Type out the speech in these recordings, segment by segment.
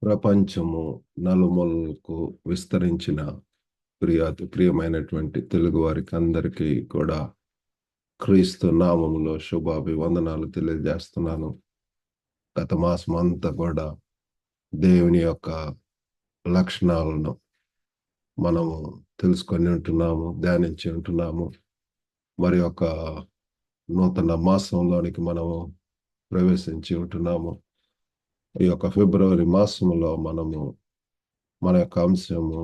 ప్రపంచము నలుమూలలకు విస్తరించిన ప్రియమైనటువంటి తెలుగు వారికి అందరికీ కూడా క్రీస్తు నామములో శుభాభివందనాలు తెలియజేస్తున్నాను. గత మాసం అంతా కూడా దేవుని యొక్క లక్షణాలను మనము తెలుసుకొని ఉంటున్నాము, ధ్యానించి ఉంటున్నాము. మరి ఒక నూతన మాసంలోనికి మనము ప్రవేశించి ఉంటున్నాము. ఈ యొక్క ఫిబ్రవరి మాసంలో మన యొక్క అంశము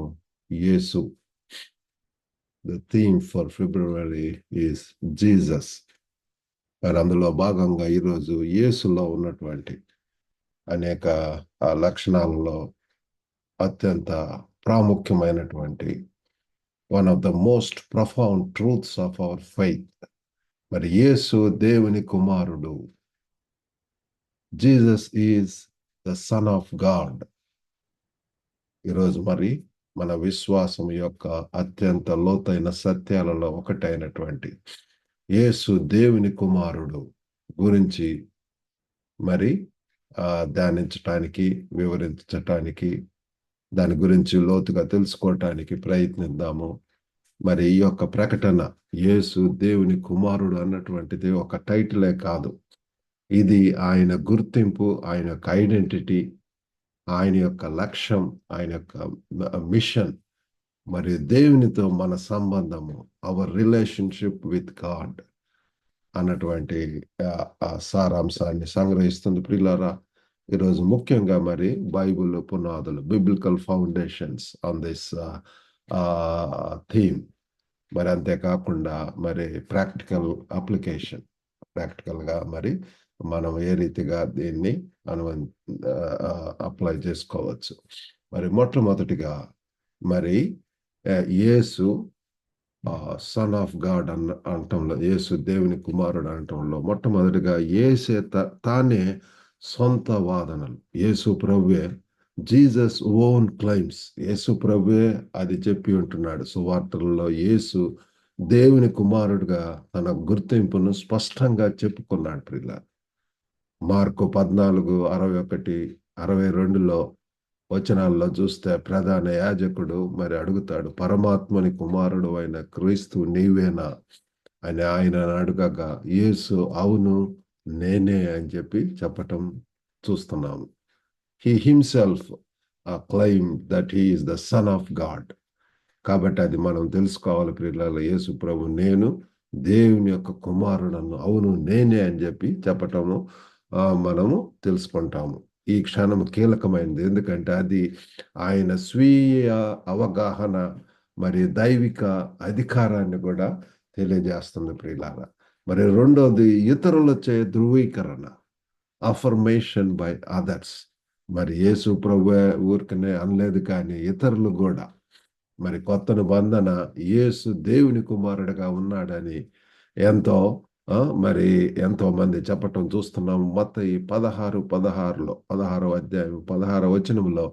యేసు. The theme for February is Jesus. మరి అందులో భాగంగా ఈరోజు యేసులో ఉన్నటువంటి అనేక లక్షణాలలో అత్యంత ప్రాముఖ్యమైనటువంటి one of the most profound truths of our faith. మరి యేసు దేవుని కుమారుడు. Jesus is the Son of God. ఈరోజు మరి మన విశ్వాసం యొక్క అత్యంత లోతైన సత్యాలలో ఒకటైనటువంటి యేసు దేవుని కుమారుడు గురించి మరి ధ్యానించటానికి, వివరించటానికి, దాని గురించి లోతుగా తెలుసుకోవటానికి ప్రయత్నిద్దాము. మరి ఈ యొక్క ప్రకటన యేసు దేవుని కుమారుడు అన్నటువంటిది ఒక టైటిలే కాదు. ఇది ఆయన గుర్తింపు, ఆయన యొక్క ఐడెంటిటీ, ఆయన యొక్క లక్ష్యం, ఆయన యొక్క మిషన్, మరి దేవునితో మన సంబంధము, అవర్ రిలేషన్షిప్ విత్ గాడ్ అన్నటువంటి సారాంశాన్ని సంగ్రహిస్తుంది. ప్రియులారా, ఈరోజు ముఖ్యంగా మరి బైబిల్ పునాదులు, biblical foundations on this theme. మరి అంతేకాకుండా మరి ప్రాక్టికల్ అప్లికేషన్, ప్రాక్టికల్గా మరి మనం ఏ రీతిగా దీన్ని అప్లై చేసుకోవచ్చు. మరి మొట్టమొదటిగా మరి యేసు సన్ ఆఫ్ గాడ్ అనటంలో, యేసు దేవుని కుమారుడు అనటంలో మొట్టమొదటిగా యేసే తానే సొంత వాదనలు, యేసు ప్రభువే, జీసస్ ఓన్ క్లైమ్స్, యేసు ప్రభువే అది చెప్పి ఉంటున్నాడు సువార్తలలో. యేసు దేవుని కుమారుడుగా తన గుర్తింపును స్పష్టంగా చెప్పుకున్నాడు. ప్రియులారా, మార్కు 14:61-62 వచనాల్లో చూస్తే ప్రధాన యాజకుడు మరి అడుగుతాడు, పరమాత్మని కుమారుడు అయిన క్రీస్తు నీవేనా అని ఆయన అడగగా యేసు అవును నేనే అని చెప్పటం చూస్తున్నాము. He himself claim that he is the son of God. కాబట్టి అది మనం తెలుసుకోవాలి ప్రియులారా. యేసు ప్రభు నేను దేవుని యొక్క కుమారుడను, అవును నేనే అని చెప్పటము మనము తెలుసుకుంటాము. ఈ క్షణం కీలకమైనది, ఎందుకంటే అది ఆయన స్వీయ అవగాహన మరి దైవిక అధికారాన్ని కూడా తెలియజేస్తుంది ప్రియులారా. మరి రెండోది ఇతరులచే ధృవీకరణ, అఫర్మేషన్ బై అదర్స్. మరి యేసు ప్రభు ఊరికనే అనలేదు, కానీ ఇతరులు కూడా మరి కొత్త నిబంధన యేసు దేవుని కుమారుడిగా ఉన్నాడని ఎంతో మంది చెప్పటం చూస్తున్నాం. మత్తయి 16:16 అధ్యాయం 16 వచనంలో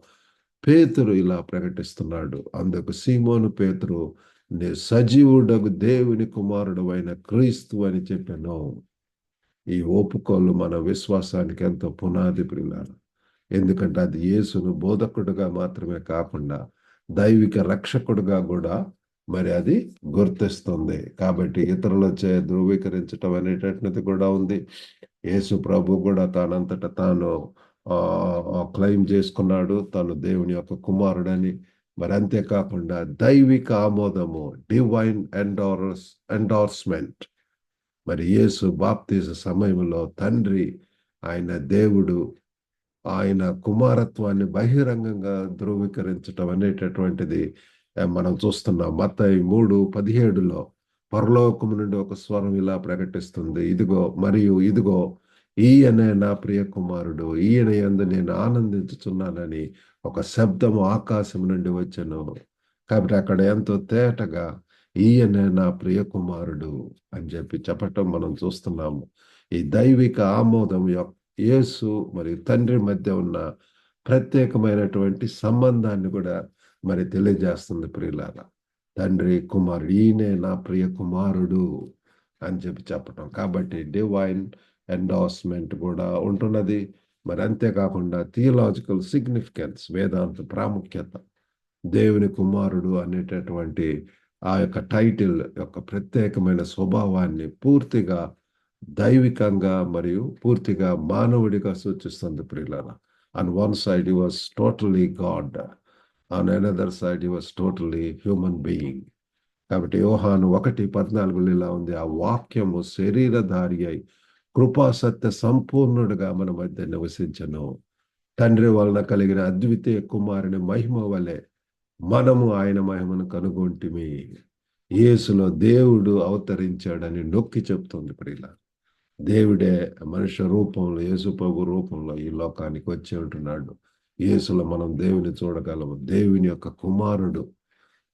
పేతురు ఇలా ప్రకటిస్తున్నాడు, అందుకు సీమోను పేతురు, నీ సజీవుడగు దేవుని కుమారుడు అయిన క్రీస్తు అని చెప్పాను. ఈ ఒప్పుకోలు మన విశ్వాసానికి ఎంతో పునాది ప్రియులారా. ఎందుకంటే అది యేసును బోధకుడుగా మాత్రమే కాకుండా దైవిక రక్షకుడుగా కూడా మరి అది గుర్తిస్తుంది. కాబట్టి ఇతరులచే ధృవీకరించటం అనేటటువంటిది కూడా ఉంది. యేసు ప్రభు కూడా తానంతట తాను క్లెయిమ్ చేసుకున్నాడు, తాను దేవుని యొక్క కుమారుడని. మరి అంతేకాకుండా దైవిక ఆమోదము, డివైన్ ఎండార్స్మెంట్. మరి యేసు బాప్తిజ సమయంలో తండ్రి, ఆయన దేవుడు, ఆయన కుమారత్వాన్ని బహిరంగంగా ధృవీకరించటం అనేటటువంటిది మనం చూస్తున్నాం. మత్తయి 3:17 పరలోకము నుండి ఒక స్వరం ఇలా ప్రకటిస్తుంది, ఇదిగో ఈయనే నా ప్రియ కుమారుడు, ఈయన యందు నేను ఆనందించుచున్నానని ఒక శబ్దము ఆకాశం నుండి వచ్చెను. కాబట్టి అక్కడ ఎంతో తేటగా ఈయనే నా ప్రియ కుమారుడు అని చెప్పటం మనం చూస్తున్నాము. ఈ దైవిక ఆమోదం యేసు మరియు తండ్రి మధ్య ఉన్న ప్రత్యేకమైనటువంటి సంబంధాన్ని కూడా మరి తెలియజేస్తుంది ప్రియులారా. తండ్రి కుమారుడు, ఈయనే నా ప్రియ కుమారుడు అని చెప్పటం. కాబట్టి డివైన్ ఎండార్స్మెంట్ కూడా ఉంటున్నది. మరి అంతేకాకుండా థియలాజికల్ సిగ్నిఫికెన్స్, వేదాంత ప్రాముఖ్యత, దేవుని కుమారుడు అనేటటువంటి ఆ యొక్క టైటిల్ యొక్క ప్రత్యేకమైన స్వభావాన్ని పూర్తిగా దైవికంగా మరియు పూర్తిగా మానవుడిగా సూచిస్తుంది ప్రియులారా. On one side he was totally God, on another side he was totally human being. కాబట్టి యోహాను 1:14 ఇలా ఉంది, ఆ వాక్యము శరీరధారి అయి కృపా సత్య సంపూర్ణుడుగా మన మధ్య నివసించను. తండ్రి వలన కలిగిన అద్వితీయ కుమారుని మహిమ వలె మనము ఆయన మహిమను కనుగొంటిమి. యేసులో దేవుడు అవతరించాడని నొక్కి చెప్తుంది ప్రియుల. దేవుడే మనుష్య రూపంలో, యేసు ప్రభు రూపంలో ఈ లోకానికి వచ్చి ఉంటున్నాడు. యేసులో మనం దేవుని చూడగలము. దేవుని యొక్క కుమారుడు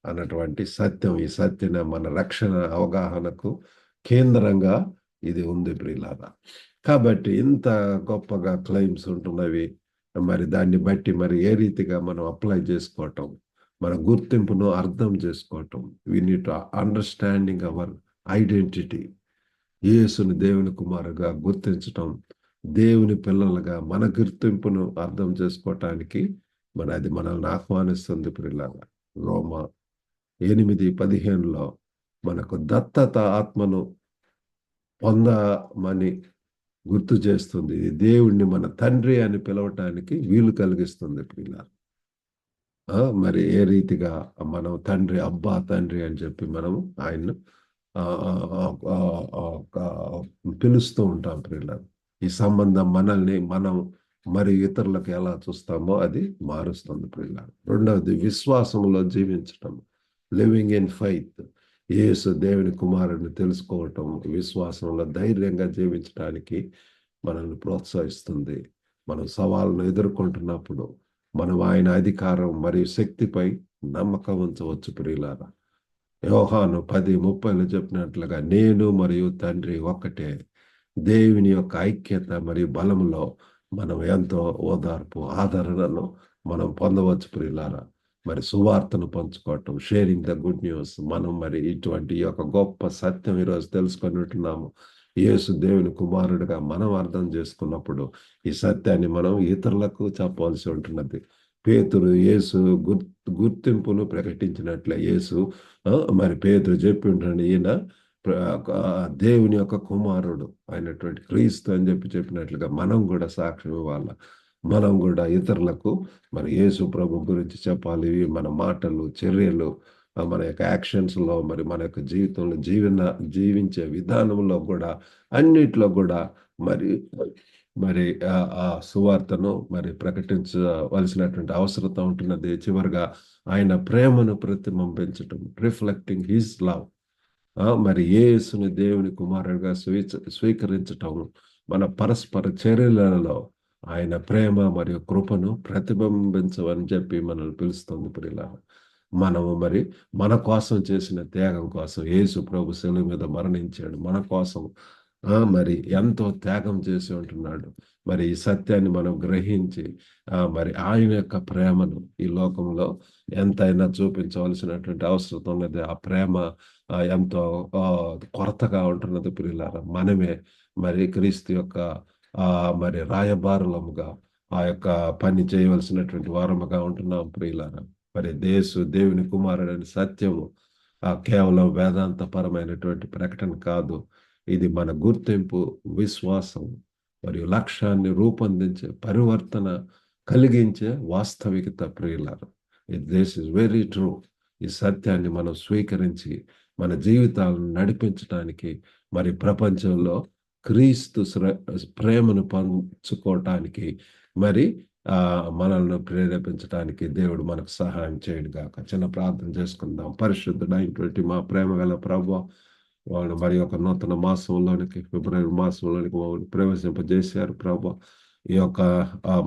అన్నటువంటి సత్యం, ఈ సత్యం మన రక్షణ అవగాహనకు కేంద్రంగా ఇది ఉంది ప్రియులారా. కాబట్టి ఇంత గొప్పగా క్లెయిమ్స్ ఉంటున్నవి. మరి దాన్ని బట్టి మరి ఏ రీతిగా మనం అప్లై చేసుకోవటం, మన గుర్తింపును అర్థం చేసుకోవటం. We need to understanding our identity. యేసుని దేవుని కుమారుగా గుర్తించటం, దేవుని పిల్లలుగా మన గుర్తింపును అర్థం చేసుకోవటానికి మరి అది మనల్ని ఆహ్వానిస్తుంది ప్రియులారా. రోమా 8:15లో మనకు దత్తత ఆత్మను పొందమని గుర్తు చేస్తుంది. ఇది దేవుణ్ణి మన తండ్రి అని పిలవటానికి వీలు కలిగిస్తుంది ప్రియులారా. మరి ఏ రీతిగా మనం తండ్రి, అబ్బా తండ్రి అని చెప్పి మనము ఆయన్ను పిలుస్తూ ఉంటాం ప్రియులారా. ఈ సంబంధం మనల్ని మనం మరి ఇతరులకు ఎలా చూస్తామో అది మారుస్తుంది ప్రియులారా. రెండవది విశ్వాసంలో జీవించటం, లివింగ్ ఇన్ ఫెయిత్. యేసు దేవుని కుమారుడిని తెలుసుకోవటం విశ్వాసంలో ధైర్యంగా జీవించడానికి మనల్ని ప్రోత్సహిస్తుంది. మనం సవాళ్ళను ఎదుర్కొంటున్నప్పుడు మనం ఆయన అధికారం మరియు శక్తిపై నమ్మకం ఉంచవచ్చు ప్రియులారా. యోహాను 10:30లో చెప్పినట్లుగా నేను మరియు తండ్రి ఒక్కటే. దేవుని యొక్క ఐక్యత మరియు బలంలో మనం ఎంతో ఓదార్పు, ఆదరణను మనం పొందవచ్చు ప్రియులారా. మరి సువార్తను పంచుకోవటం, షేరింగ్ ద గుడ్ న్యూస్. మనం మరి ఇటువంటి యొక్క గొప్ప సత్యం ఈరోజు తెలుసుకొని ఉంటున్నాము. యేసు దేవుని కుమారుడిగా మనం అర్థం చేసుకున్నప్పుడు ఈ సత్యాన్ని మనం ఇతరులకు చెప్పవలసి ఉంటున్నది. పేతురు యేసు గుర్తింపును ప్రకటించినట్లే యేసు మరి పేతురు చెప్పి ఉంటాడు, ఈయన దేవుని యొక్క కుమారుడు అయినటువంటి క్రీస్తు అని చెప్పినట్లుగా మనం కూడా సాక్ష్యం ఇవ్వాలి. మనం కూడా ఇతరులకు మరి యేసు ప్రభు గురించి చెప్పాలి. మన మాటలు, చర్యలు, మన యొక్క యాక్షన్స్లో, మరి మన యొక్క జీవితంలో జీవించే విధానంలో కూడా అన్నిట్లో కూడా మరి మరి ఆ సువార్తను మరి ప్రకటించవలసినటువంటి అవసరత ఉంటున్నది. చివరిగా ఆయన ప్రేమను ప్రతిబింబించటం, రిఫ్లెక్టింగ్ హిస్ లవ్. మరి యేసుని దేవుని కుమారుడిగా స్వీకరించటం, మన పరస్పర చర్యలలో ఆయన ప్రేమ మరియు కృపను ప్రతిబింబించవని చెప్పి మనల్ని పిలుస్తుంది ప్రియులారా. మనము మరి మన కోసం చేసిన త్యాగం కోసం యేసు ప్రభు శిలువ మీద మరణించాడు. మన కోసం మరి ఎంతో త్యాగం చేసి ఉంటున్నాడు. మరి ఈ సత్యాన్ని మనం గ్రహించి మరి ఆయన యొక్క ప్రేమను ఈ లోకంలో ఎంతైనా చూపించవలసినటువంటి అవసరం ఉన్నది. ఆ ప్రేమ ఎంతో కొరతగా ఉంటున్నది ప్రియులారా. మనమే మరి క్రీస్తు యొక్క మరి రాయబారులముగా ఆ యొక్క పని చేయవలసినటువంటి వారముగా ఉంటున్నాం ప్రియులారా. మరి దేవుని కుమారుడని సత్యము కేవలం వేదాంతపరమైనటువంటి ప్రకటన కాదు. ఇది మన గుర్తింపు, విశ్వాసం మరియు లక్ష్యాన్ని రూపొందించే, పరివర్తన కలిగించే వాస్తవికత ప్రియులారా. This is very true. ఈ సత్యాన్ని మనం స్వీకరించి మన జీవితాలను నడిపించడానికి, మరి ప్రపంచంలో క్రీస్తు ప్రేమను పంచుకోవటానికి, మరి మనల్ని ప్రేరేపించడానికి దేవుడు మనకు సహాయం చేయడు గాక. చిన్న ప్రార్థన చేసుకుందాం. పరిశుద్ధుడైనటువంటి మా ప్రేమ గల ప్రభువా, వాళ్ళు మరి ఒక నూతన మాసంలోనికి, ఫిబ్రవరి మాసంలోనికి ప్రవేశింపజేశారు ప్రభా. ఈ యొక్క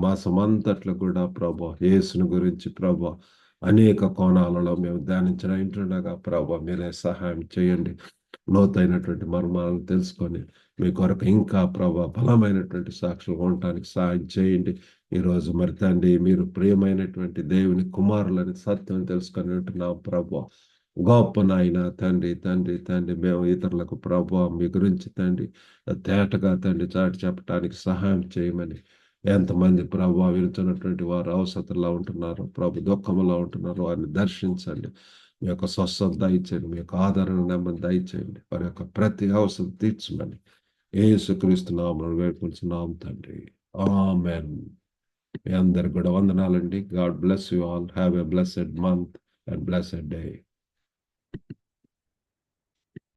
మాసం అంతట్లో కూడా ప్రభా యేసుని గురించి ప్రభా అనేక కోణాలలో మేము ధ్యానించిన ఇంటుండగా ప్రభా మీరే సహాయం చేయండి. లోతైనటువంటి మర్మాలను తెలుసుకొని మీ కొరకు ఇంకా ప్రభా బలమైనటువంటి సాక్షులు ఉండటానికి సహాయం చేయండి. ఈరోజు మరి తండ్రి, మీరు ప్రియమైనటువంటి దేవుని కుమారులని సత్యం తెలుసుకొని ఉంటున్నాం ప్రభా. గొప్ప నాయన తండ్రి, తండ్రి, తండ్రి, మేము ఇతరులకు ప్రభా మీ గురించి తండ్రి తేటగా తండ్రి చాటి చెప్పడానికి సహాయం చేయమని ఎంతమంది ప్రభు వింటున్నటువంటి వారు అవసరతలో ఉంటున్నారు, ప్రభు దుఃఖంలో ఉంటున్నారు, వారిని దర్శించండి. మీ యొక్క స్వస్థత దయచేయండి, మీ యొక్క ఆదరణ నెమ్మది దయచేయండి, వారి యొక్క ప్రతి అవసరం తీర్చమని యేసుక్రీస్తు నామములో వేడుకుంటున్నాం తండ్రి. ఆమేన్. మీ అందరికి కూడా వందనాలండి. God bless you all. Have a blessed month and blessed day.